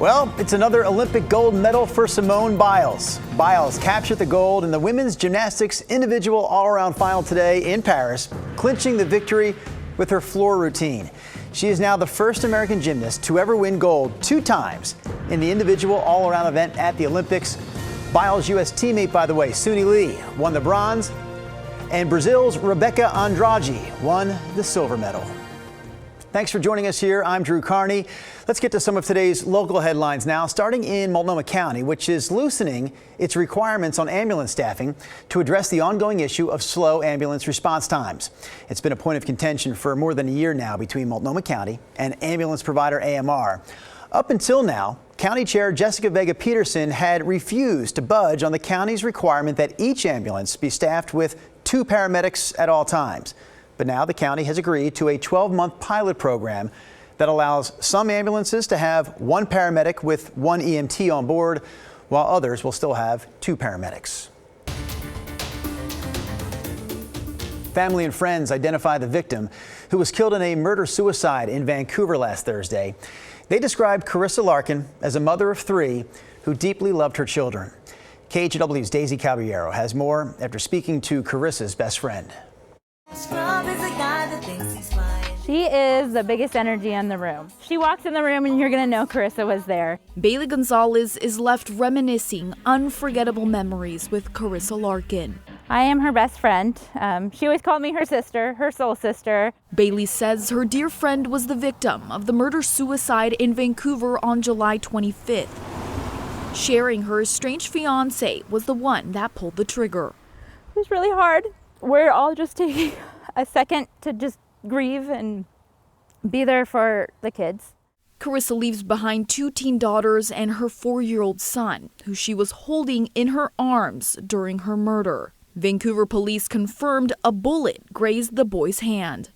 Well, it's another Olympic gold medal for Simone Biles. Biles captured the gold in the women's gymnastics individual all-around final today in Paris, clinching the victory with her floor routine. She is now the first American gymnast to ever win gold 2 times in the individual all-around event at the Olympics. Biles' U.S. teammate, by the way, Suni Lee, won the bronze, and Brazil's Rebeca Andrade won the silver medal. Thanks for joining us here. I'm Drew Carney. Let's get to some of today's local headlines now, starting in Multnomah County, which is loosening its requirements on ambulance staffing to address the ongoing issue of slow ambulance response times. It's been a point of contention for more than a year now between Multnomah County and ambulance provider AMR. Up until now, County Chair Jessica Vega Peterson had refused to budge on the county's requirement that each ambulance be staffed with 2 paramedics at all times. But now the county has agreed to a 12-month pilot program that allows some ambulances to have 1 paramedic with 1 EMT on board, while others will still have 2 paramedics. Family and friends identify the victim who was killed in a murder-suicide in Vancouver last Thursday. They described Carissa Larkin as a mother of 3 who deeply loved her children. KGW's Daisy Caballero has more after speaking to Carissa's best friend. She is the biggest energy in the room. She walks in the room and you're gonna know Carissa was there. Bailey Gonzalez is left reminiscing unforgettable memories with Carissa Larkin. I am her best friend. She always called me her sister, her soul sister. Bailey says her dear friend was the victim of the murder-suicide in Vancouver on July 25th. Sharing her estranged fiance was the one that pulled the trigger. It was really hard. We're all just taking a second to just grieve and be there for the kids. Carissa leaves behind 2 teen daughters and her 4-year-old son, who she was holding in her arms during her murder. Vancouver police confirmed a bullet grazed the boy's hand.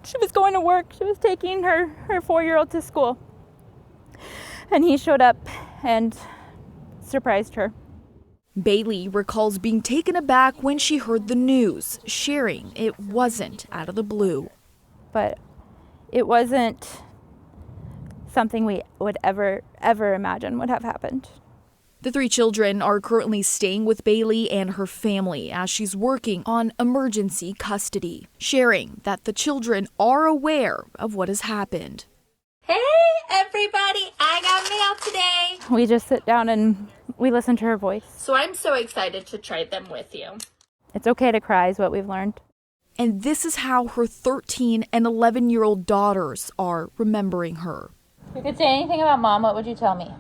She was going to work. She was taking her 4-year-old to school. And he showed up and surprised her. Bailey recalls being taken aback when she heard the news, sharing it wasn't out of the blue. But it wasn't something we would ever imagine would have happened. The 3 children are currently staying with Bailey and her family as she's working on emergency custody, sharing that the children are aware of what has happened. Hey, everybody, I got mail today. We just sit down and we listen to her voice. So I'm so excited to try them with you. It's okay to cry is what we've learned. And this is how her 13 and 11-year-old daughters are remembering her. If you could say anything about Mom, what would you tell me?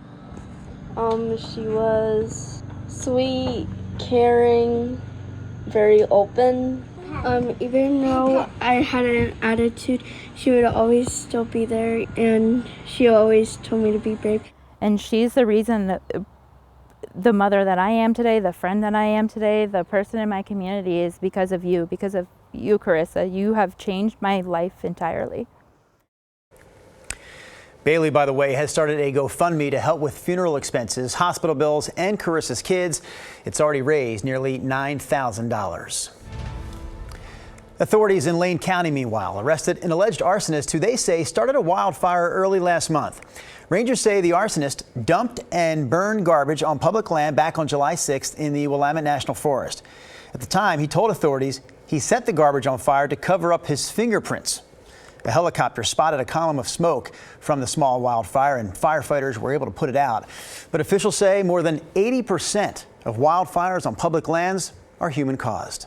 She was sweet, caring, very open. Even though I had an attitude, she would always still be there, and she always told me to be brave. And she's the reason that the mother that I am today, the friend that I am today, the person in my community is because of you, Carissa. You have changed my life entirely. Bailey, by the way, has started a GoFundMe to help with funeral expenses, hospital bills, and Carissa's kids. It's already raised nearly $9,000. Authorities in Lane County, meanwhile, arrested an alleged arsonist who they say started a wildfire early last month. Rangers say the arsonist dumped and burned garbage on public land back on July 6th in the Willamette National Forest. At the time, he told authorities he set the garbage on fire to cover up his fingerprints. A helicopter spotted a column of smoke from the small wildfire, and firefighters were able to put it out. But officials say more than 80% of wildfires on public lands are human-caused.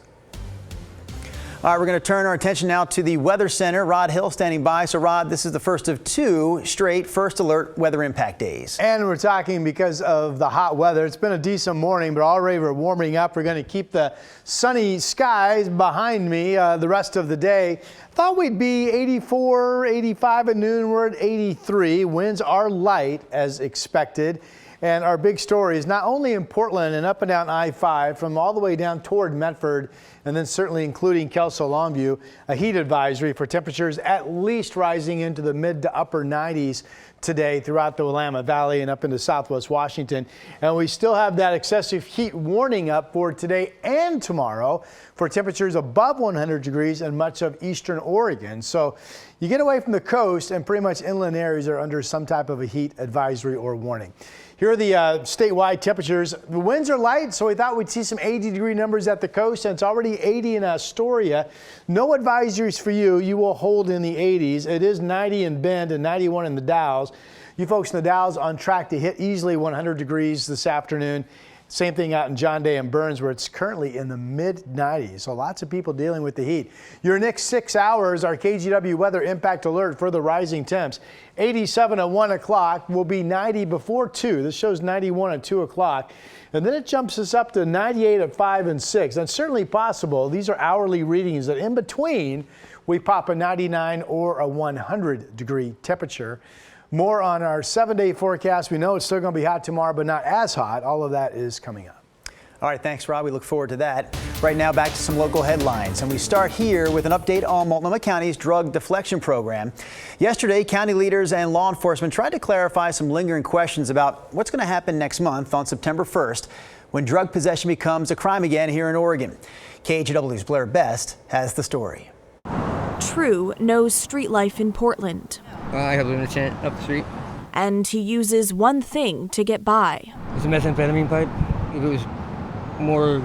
All right, we're going to turn our attention now to the Weather Center. Rod Hill standing by. So, Rod, this is the first of 2 straight first alert weather impact days. And we're talking because of the hot weather. It's been a decent morning, but already we're warming up. We're going to keep the sunny skies behind me the rest of the day. Thought we'd be 84, 85 at noon. We're at 83. Winds are light as expected. And our big story is not only in Portland and up and down I-5 from all the way down toward Medford, and then certainly including Kelso Longview, a heat advisory for temperatures at least rising into the mid to upper 90s today throughout the Willamette Valley and up into southwest Washington. And we still have that excessive heat warning up for today and tomorrow for temperatures above 100 degrees in much of eastern Oregon. So you get away from the coast and pretty much inland areas are under some type of a heat advisory or warning. Here are the statewide temperatures. The winds are light, so we thought we'd see some 80-degree numbers at the coast, and it's already 80 in Astoria. No advisories for you. You will hold in the 80s. It is 90 in Bend and 91 in the Dalles. You folks in the Dalles on track to hit easily 100 degrees this afternoon. Same thing out in John Day and Burns, where it's currently in the mid-90s. So lots of people dealing with the heat. Your next 6 hours, our KGW weather impact alert for the rising temps. 87 at 1 o'clock, will be 90 before 2. This shows 91 at 2 o'clock. And then it jumps us up to 98 at 5 and 6. That's certainly possible. These are hourly readings that in between, we pop a 99 or a 100-degree temperature. More on our 7-day forecast. We know it's still going to be hot tomorrow, but not as hot. All of that is coming up. All right, thanks, Rob. We look forward to that. Right now, back to some local headlines. And we start here with an update on Multnomah County's drug deflection program. Yesterday, county leaders and law enforcement tried to clarify some lingering questions about what's going to happen next month on September 1st when drug possession becomes a crime again here in Oregon. KHW's Blair Best has the story. True knows street life in Portland. I have a tent up the street. And he uses one thing to get by. It's a methamphetamine pipe. If it was more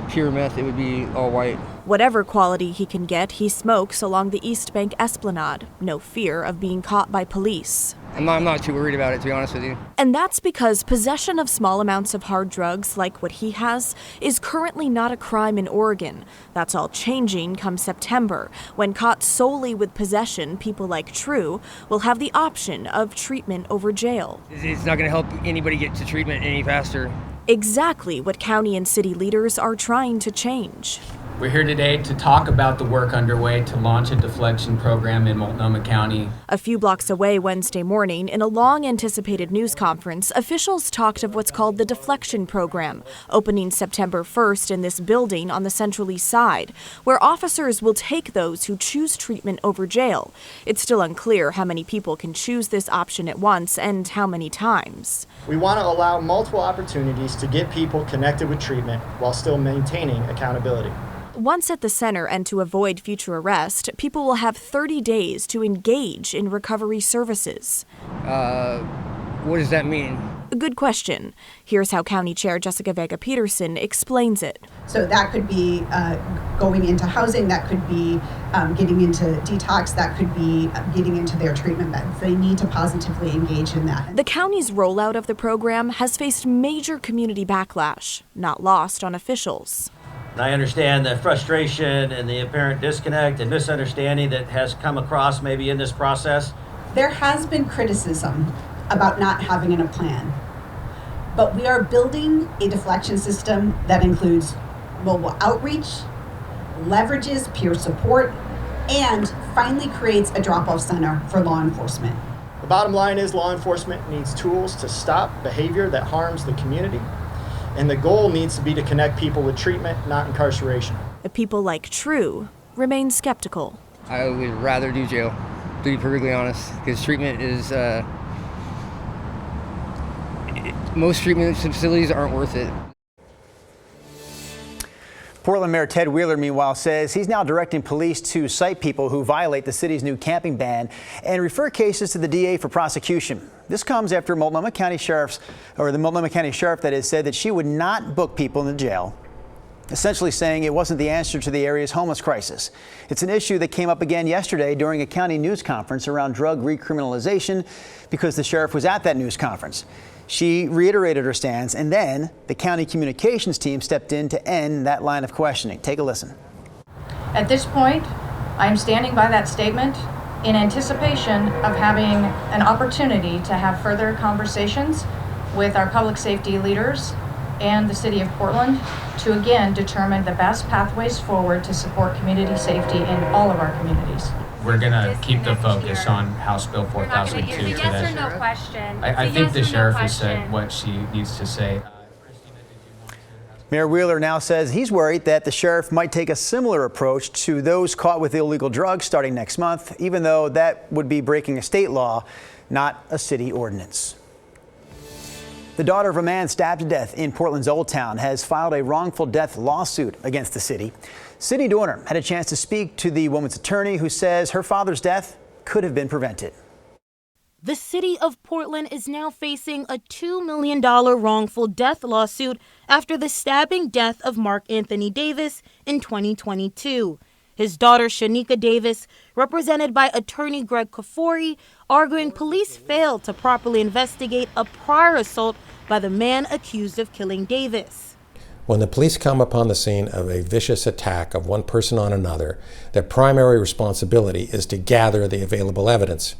pure meth, it would be all white. Whatever quality he can get, he smokes along the East Bank Esplanade. No fear of being caught by police. I'm not too worried about it, to be honest with you. And that's because possession of small amounts of hard drugs, like what he has, is currently not a crime in Oregon. That's all changing come September, when caught solely with possession, people like True will have the option of treatment over jail. It's not going to help anybody get to treatment any faster. Exactly what county and city leaders are trying to change. We're here today to talk about the work underway to launch a deflection program in Multnomah County. A few blocks away Wednesday morning, in a long-anticipated news conference, officials talked of what's called the deflection program, opening September 1st in this building on the Central East Side, where officers will take those who choose treatment over jail. It's still unclear how many people can choose this option at once and how many times. We want to allow multiple opportunities to get people connected with treatment while still maintaining accountability. Once at the center and to avoid future arrest, people will have 30 days to engage in recovery services. What does that mean? A good question. Here's how County Chair Jessica Vega-Peterson explains it. So that could be going into housing, that could be getting into detox, that could be getting into their treatment beds. They need to positively engage in that. The county's rollout of the program has faced major community backlash, not lost on officials. I understand the frustration and the apparent disconnect and misunderstanding that has come across maybe in this process. There has been criticism about not having a plan, but we are building a deflection system that includes mobile outreach, leverages peer support, and finally creates a drop-off center for law enforcement. The bottom line is law enforcement needs tools to stop behavior that harms the community. And the goal needs to be to connect people with treatment, not incarceration. People like True remain skeptical. I would rather do jail, to be perfectly honest, because treatment is, most treatment facilities aren't worth it. Portland Mayor Ted Wheeler, meanwhile, says he's now directing police to cite people who violate the city's new camping ban and refer cases to the DA for prosecution. This comes after the Multnomah County Sheriff that has said that she would not book people in the jail, essentially saying it wasn't the answer to the area's homeless crisis. It's an issue that came up again yesterday during a county news conference around drug recriminalization because the sheriff was at that news conference. She reiterated her stance, and then the county communications team stepped in to end that line of questioning. Take a listen. At this point, I am standing by that statement in anticipation of having an opportunity to have further conversations with our public safety leaders and the city of Portland to again determine the best pathways forward to support community safety in all of our communities. We're going to keep the focus on House Bill 4002 today. Yes or no question. I think the sheriff has said what she needs to say. Mayor Wheeler now says he's worried that the sheriff might take a similar approach to those caught with illegal drugs starting next month, even though that would be breaking a state law, not a city ordinance. The daughter of a man stabbed to death in Portland's Old Town has filed a wrongful death lawsuit against the city, Sydney Dorner had a chance to speak to the woman's attorney, who says her father's death could have been prevented. The city of Portland is now facing a $2 million wrongful death lawsuit after the stabbing death of Mark Anthony Davis in 2022. His daughter, Shanika Davis, represented by attorney Greg Kafori, arguing police failed to properly investigate a prior assault by the man accused of killing Davis. When the police come upon the scene of a vicious attack of one person on another, their primary responsibility is to gather the available evidence.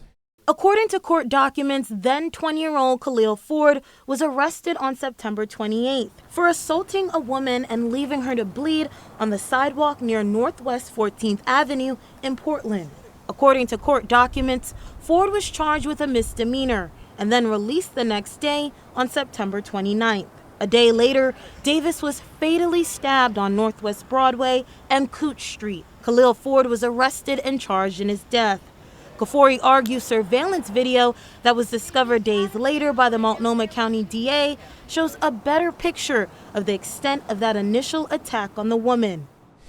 According to court documents, then 20-year-old Khalil Ford was arrested on September 28th for assaulting a woman and leaving her to bleed on the sidewalk near Northwest 14th Avenue in Portland. According to court documents, Ford was charged with a misdemeanor and then released the next day on September 29th. A day later, Davis was fatally stabbed on Northwest Broadway and Cooch Street. Khalil Ford was arrested and charged in his death. Kafori argues surveillance video that was discovered days later by the Multnomah County DA shows a better picture of the extent of that initial attack on the woman.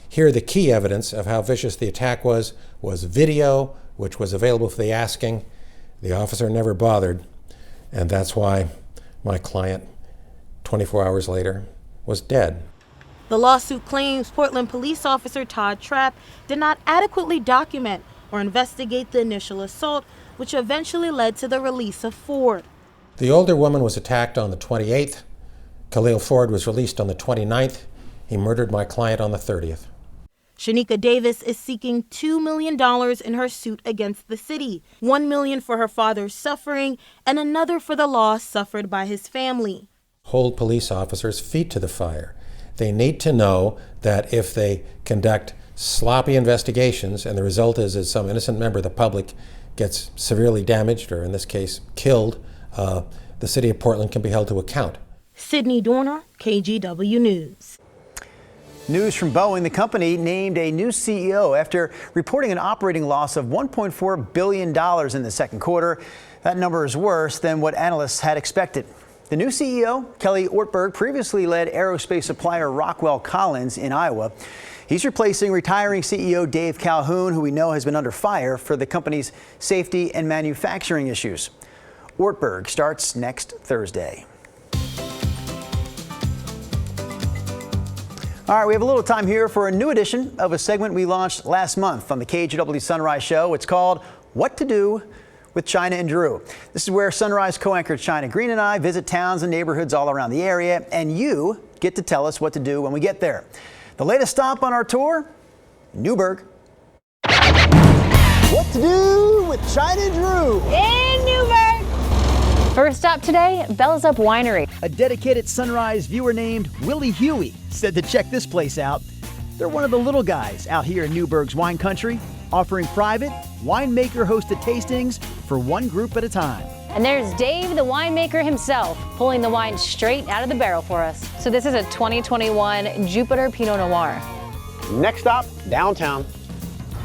Here, the key evidence of how vicious the attack was video, which was available for the asking. The officer never bothered, and that's why my client, 24 hours later, was dead. The lawsuit claims Portland police officer Todd Trapp did not adequately document or investigate the initial assault, which eventually led to the release of Ford. The older woman was attacked on the 28th. Khalil Ford was released on the 29th. He murdered my client on the 30th. Shanika Davis is seeking $2 million in her suit against the city, $1 million for her father's suffering and another for the loss suffered by his family. Hold police officers' feet to the fire. They need to know that if they conduct sloppy investigations and the result is some innocent member of the public gets severely damaged, or in this case killed, the city of Portland can be held to account. Sydney Dorner, KGW News. News from Boeing. The company named a new CEO after reporting an operating loss of $1.4 billion in the second quarter. That number is worse than what analysts had expected. The new CEO, Kelly Ortberg, previously led aerospace supplier Rockwell Collins in Iowa. He's replacing retiring CEO Dave Calhoun, who we know has been under fire for the company's safety and manufacturing issues. Ortberg starts next Thursday. All right, we have a little time here for a new edition of a segment we launched last month on the KGW Sunrise Show. It's called What to Do with China and Drew. This is where Sunrise co-anchor China Green and I visit towns and neighborhoods all around the area, and you get to tell us what to do when we get there. The latest stop on our tour, Newberg. What to do with China and Drew in Newberg. First stop today, Bells Up Winery. A dedicated Sunrise viewer named Willie Huey said to check this place out. They're one of the little guys out here in Newberg's wine country, offering private winemaker-hosted tastings for one group at a time. And there's Dave, the winemaker himself, pulling the wine straight out of the barrel for us. So this is a 2021 Jupiter Pinot Noir. Next stop, downtown.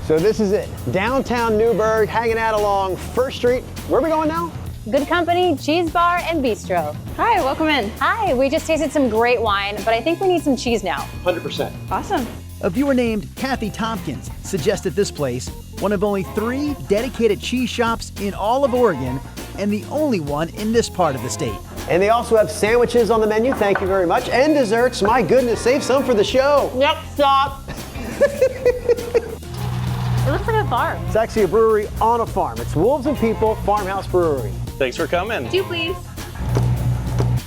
So this is it, downtown Newberg, hanging out along First Street. Where are we going now? Good Company, Cheese Bar and Bistro. Hi, welcome in. Hi, we just tasted some great wine, but I think we need some cheese now. 100%. Awesome. A viewer named Kathy Tompkins suggested this place, one of only 3 dedicated cheese shops in all of Oregon, and the only one in this part of the state. And they also have sandwiches on the menu, thank you very much, and desserts. My goodness, save some for the show. Yep, stop. It looks like a farm. It's actually a brewery on a farm. It's Wolves and People Farmhouse Brewery. Thanks for coming. 2, please.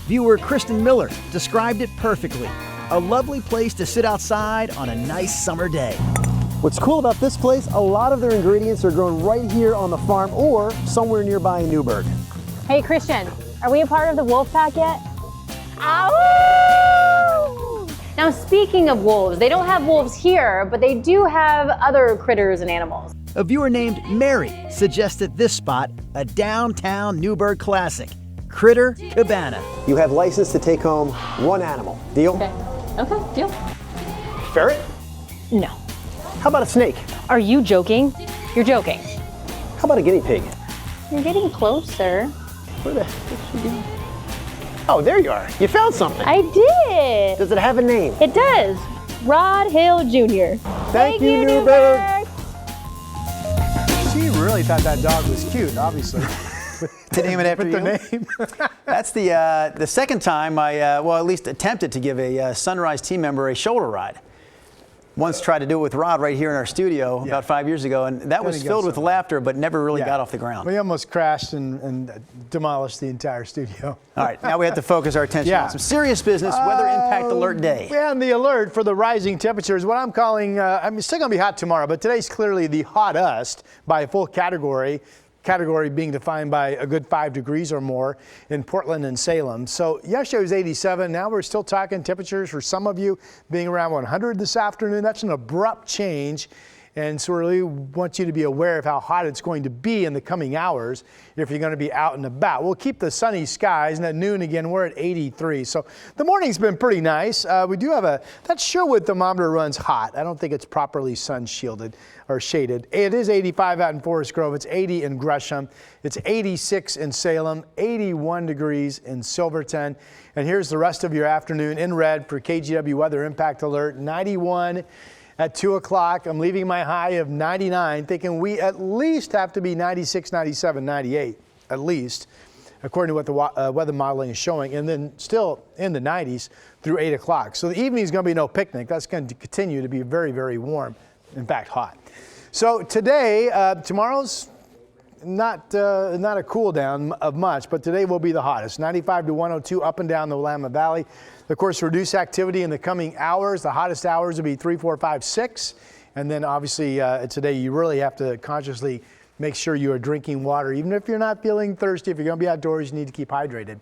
Viewer Kristen Miller described it perfectly. A lovely place to sit outside on a nice summer day. What's cool about this place, a lot of their ingredients are grown right here on the farm or somewhere nearby in Newberg. Hey, Christian, are we a part of the wolf pack yet? Ow! Now, speaking of wolves, they don't have wolves here, but they do have other critters and animals. A viewer named Mary suggested this spot, a downtown Newberg classic, Critter Cabana. You have license to take home 1 animal. Deal? Okay, deal. Ferret? No. How about a snake? Are you joking? You're joking. How about a guinea pig? You're getting closer. Where the heck did she go? Oh, there you are. You found something. I did. Does it have a name? It does. Rod Hill Jr. Thank you, Newberg. She really thought that dog was cute, obviously. To name it after you. Name. That's the second time I, well, at least attempted to give a Sunrise team member a shoulder ride. Once tried to do it with Rod right here in our studio about 5 years ago, and that was filled with laughter, but never really got off the ground. We almost crashed and demolished the entire studio. All right, now we have to focus our attention on some serious business, weather impact alert day. And the alert for the rising temperatures, what I'm calling, it's still going to be hot tomorrow, but today's clearly the hottest by a full category being defined by a good 5 degrees or more in Portland and Salem. So yesterday was 87. Now we're still talking temperatures for some of you being around 100 this afternoon. That's an abrupt change. And so we really want you to be aware of how hot it's going to be in the coming hours if you're going to be out and about. We'll keep the sunny skies, and at noon again, we're at 83. So the morning's been pretty nice. We do have that Sherwood thermometer runs hot. I don't think it's properly sun shielded or shaded. It is 85 out in Forest Grove. It's 80 in Gresham. It's 86 in Salem, 81 degrees in Silverton. And here's the rest of your afternoon in red for KGW Weather Impact Alert, 91. At 2 o'clock, I'm leaving my high of 99, thinking we at least have to be 96, 97, 98, at least, according to what the weather modeling is showing, and then still in the 90s through 8 o'clock. So the evening is going to be no picnic. That's going to continue to be very, very warm, in fact, hot. So today, tomorrow's not a cool down of much, but today will be the hottest. 95 to 102 up and down the Willamette Valley. Of course, reduce activity in the coming hours. The hottest hours will be 3, 4, 5, 6. And then obviously today you really have to consciously make sure you are drinking water. Even if you're not feeling thirsty, if you're going to be outdoors, you need to keep hydrated.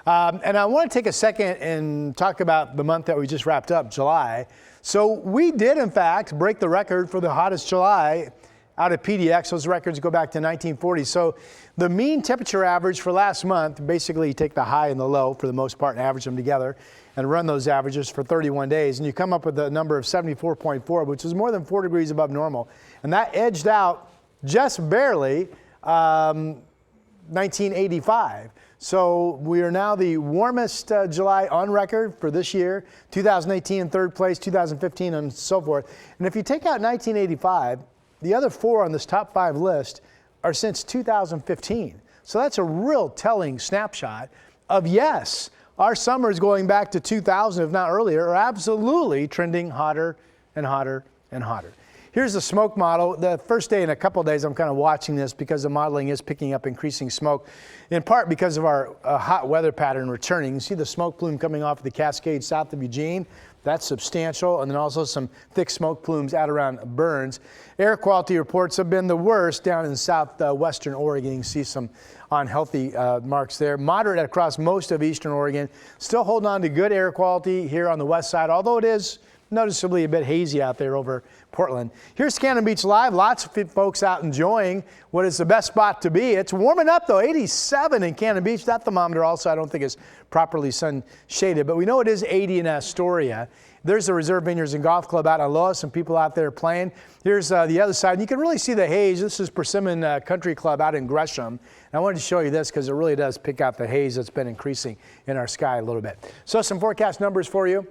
And I want to take a second and talk about the month that we just wrapped up, July. So we did, in fact, break the record for the hottest July out of PDX. Those records go back to 1940. So the mean temperature average for last month, basically you take the high and the low for the most part and average them together and run those averages for 31 days. And you come up with a number of 74.4, which is more than 4 degrees above normal. And that edged out just barely 1985. So we are now the warmest July on record for this year, 2018 in third place, 2015 and so forth. And if you take out 1985, the other 4 on this top 5 list are since 2015. So that's a real telling snapshot of, yes, our summers going back to 2000, if not earlier, are absolutely trending hotter and hotter and hotter. Here's the smoke model. The first day in a couple of days, I'm kind of watching this because the modeling is picking up increasing smoke, in part because of our hot weather pattern returning. You see the smoke plume coming off the Cascades south of Eugene. That's substantial, and then also some thick smoke plumes out around Burns. Air quality reports have been the worst down in southwestern Oregon. You can see some unhealthy marks there. Moderate across most of eastern Oregon. Still holding on to good air quality here on the west side, although it is noticeably a bit hazy out there over Portland. Here's Cannon Beach Live. Lots of folks out enjoying what is the best spot to be. It's warming up though, 87 in Cannon Beach. That thermometer also I don't think is properly sun shaded, but we know it is 80 in Astoria. There's the Reserve Vineyards and Golf Club out on Lois, some people out there playing. Here's the other side. You can really see the haze. This is Persimmon Country Club out in Gresham. And I wanted to show you this because it really does pick out the haze that's been increasing in our sky a little bit. So some forecast numbers for you.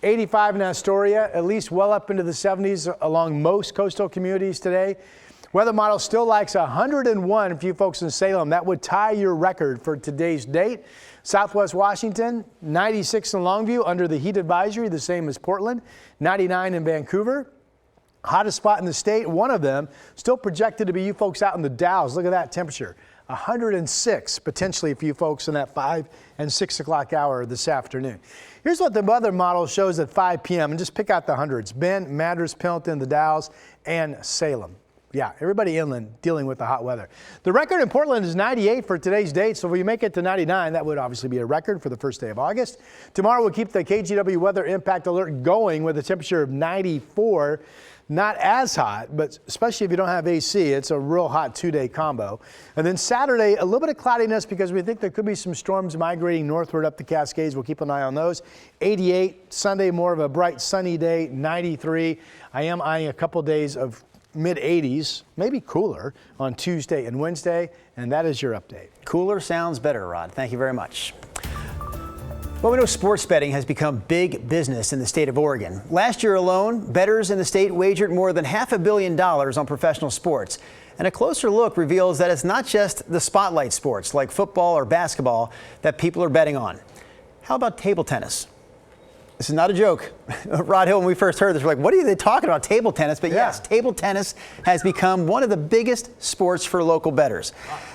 85 in Astoria, at least well up into the 70s along most coastal communities today. Weather model still likes 101 for you folks in Salem. That would tie your record for today's date. Southwest Washington, 96 in Longview under the heat advisory, the same as Portland. 99 in Vancouver. Hottest spot in the state, one of them, still projected to be you folks out in the Dalles. Look at that temperature. 106 potentially for you folks in that 5 and 6 o'clock hour this afternoon. Here's what the weather model shows at 5 p.m. and just pick out the hundreds. Bend, Madras, Pendleton, the Dalles, and Salem. Yeah, everybody inland dealing with the hot weather. The record in Portland is 98 for today's date, so if we make it to 99, that would obviously be a record for the first day of August. Tomorrow we'll keep the KGW Weather Impact Alert going with a temperature of 94. Not as hot, but especially if you don't have AC, it's a real hot 2-day combo. And then Saturday, a little bit of cloudiness because we think there could be some storms migrating northward up the Cascades. We'll keep an eye on those. 88, Sunday more of a bright sunny day, 93. I am eyeing a couple days of mid-80s, maybe cooler on Tuesday and Wednesday, and that is your update. Cooler sounds better, Rod. Thank you very much. Well, we know sports betting has become big business in the state of Oregon. Last year alone, bettors in the state wagered more than $500 million on professional sports. And a closer look reveals that it's not just the spotlight sports like football or basketball that people are betting on. How about table tennis? This is not a joke. Rod Hill, when we first heard this, we're like, what are they talking about, table tennis? But yes, table tennis has become one of the biggest sports for local bettors.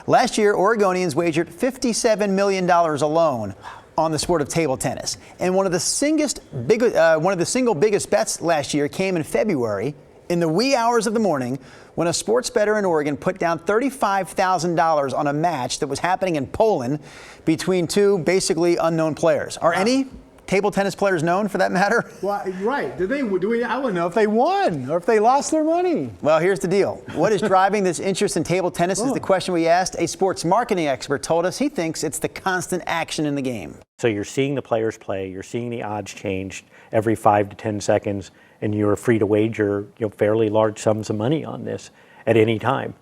Last year, Oregonians wagered $57 million alone on the sport of table tennis. And one of the single biggest bets last year came in February in the wee hours of the morning when a sports bettor in Oregon put down $35,000 on a match that was happening in Poland between two basically unknown players. Are any table tennis players known, for that matter? Well, right. I want to know if they won or if they lost their money. Well, here's the deal. What is driving this interest in table tennis is the question we asked. A sports marketing expert told us he thinks it's the constant action in the game. So you're seeing the players play, you're seeing the odds change every 5 to 10 seconds, and you're free to wager fairly large sums of money on this at any time.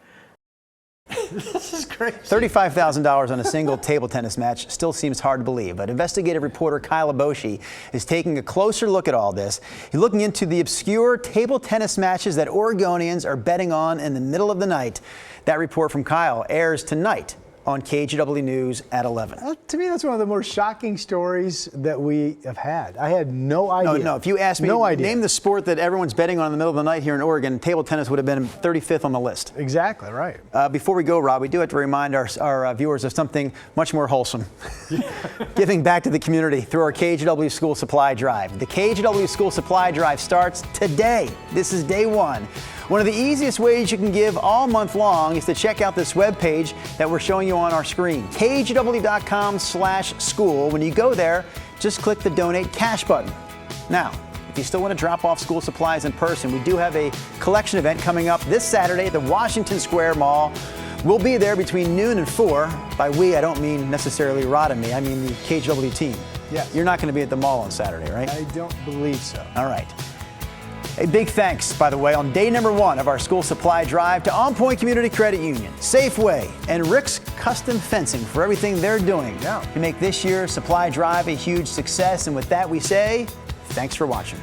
This is great. $35,000 on a single table tennis match still seems hard to believe, but investigative reporter Kyle Aboshi is taking a closer look at all this. He's looking into the obscure table tennis matches that Oregonians are betting on in the middle of the night. That report from Kyle airs tonight on KGW News at 11. To me, that's one of the more shocking stories that we have had. I had no idea. No, if you asked me, name the sport that everyone's betting on in the middle of the night here in Oregon, table tennis would have been 35th on the list. Exactly, right. Before we go, Rob, we do have to remind our viewers of something much more wholesome. Giving back to the community through our KGW School Supply Drive. The KGW School Supply Drive starts today. This is day one. One of the easiest ways you can give all month long is to check out this webpage that we're showing you on our screen, kgw.com/school. When you go there, just click the Donate Cash button. Now, if you still want to drop off school supplies in person, we do have a collection event coming up this Saturday at the Washington Square Mall. We'll be there between noon and 4. By we, I don't mean necessarily Rod and me. I mean the KGW team. Yes. You're not going to be at the mall on Saturday, right? I don't believe so. All right. A big thanks, by the way, on day number 1 of our school supply drive to On Point Community Credit Union, Safeway, and Rick's Custom Fencing for everything they're doing to make this year's supply drive a huge success. And with that, we say thanks for watching.